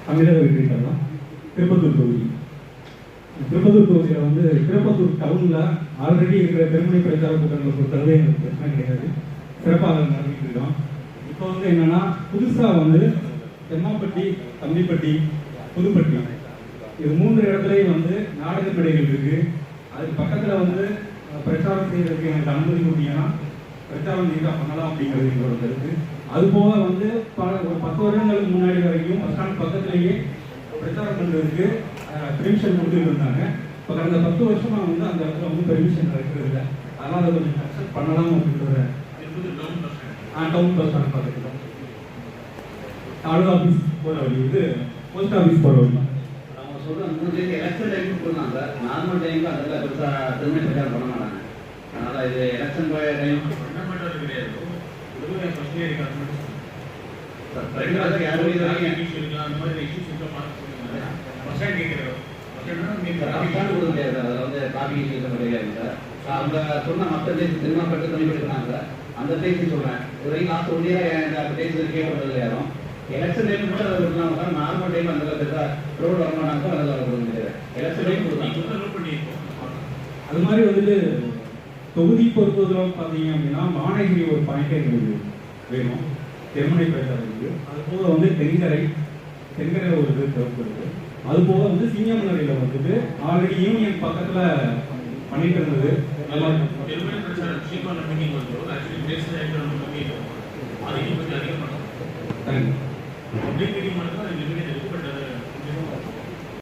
தமிழக வெற்றி கழகம் திருப்பத்தூர் தொகுதி. திருப்பத்தூர் தொகுதியில் வந்து திருப்பத்தூர் டவுனில் ஆல்ரெடி இருக்கிற பெருமுனை பிரச்சார கூட்டங்களை பொறுத்தளவு எங்களுக்கு பிரச்சனை கிடையாது, சிறப்பாக நடத்திட்டு இருக்கோம். இப்போ வந்து என்னன்னா புதுசாக வந்து தெம்மாப்பட்டி, தம்பிப்பட்டி, புதுப்பட்டி இது 3 இடத்துலையும் வந்து நாடக மேடைகள் இருக்கு. அதுக்கு பக்கத்தில் வந்து பிரச்சாரம் செய்யறதுக்கு எனக்கு அனுமதி கொடுத்தீங்கன்னா பிரச்சாரம் நீட்டாக பண்ணலாம் அப்படிங்கிறது எங்களோட கருத்து. அதுபோக வந்து ஒரு 10 வருடங்களுக்கு முன்னாடி வரைக்கும் பஸ் ஸ்டாண்ட் பக்கத்திலேயே பிரச்சாரம் பண்ணுறதுக்கு பெர்மிஷன் கொடுத்துட்டு இருந்தாங்க. இப்போ கடந்த 10 வருஷமாக வந்து அந்த இடத்துல வந்து பெர்மிஷன் இருக்கிறது இல்லை. அதனால் அதை கொஞ்சம் அக்செப்ட் பண்ணலாம் அப்படின்ற டவுன் பஸ் ஸ்டாண்ட் பக்கத்தில் தாலுகா ஆஃபீஸ் போகிற வழி, இது போஸ்ட் ஆஃபீஸ் போகிற வழி. அவங்க சொல்கிற 3 தேதி எலெக்ஷன் டைம் கொடுக்கலாம் சார். நார்மல் டைமுக்கு அதில் பெருசாக திரும்ப பிரச்சாரம் பண்ண மாட்டாங்க. அதனால் இது எலெக்ஷன் டைம் கிடையாது. அவங்க சொன்ன மற்ற பிளேஸ் திருமாப்பட்டு தனிப்பட்டுருக்காங்க சார். அந்த பிளேஸ் சொல்றேன். ஒரு லாஸ்ட் 1 இயர் இந்த பிளேஸ் கேட்கப்படுறது யாரும் எலெக்ஷன் டைம் கூட அதை கொடுக்கலாம் சார். நார்மல் டைம் அந்த பெருசா ரோடு வர மாட்டாங்க சார். அதில் கொடுக்க எலெக்ஷன் டைம் கொடுக்கலாம். அது மாதிரி வந்துட்டு தொகுதி பொறுத்தவரை பார்த்தீங்க அப்படின்னா மாநகரி ஒரு பாயிண்டே எங்களுக்கு வேணும் தெருமுனை பிரச்சாரத்துக்கு. அது போக வந்து தென்கரை ஒரு இது தேவைப்படுது. அது போக வந்து சிங்கமனரியில் வந்துட்டு ஆல்ரெடி யூனியன் பக்கத்தில் பண்ணிட்டு இருந்தது.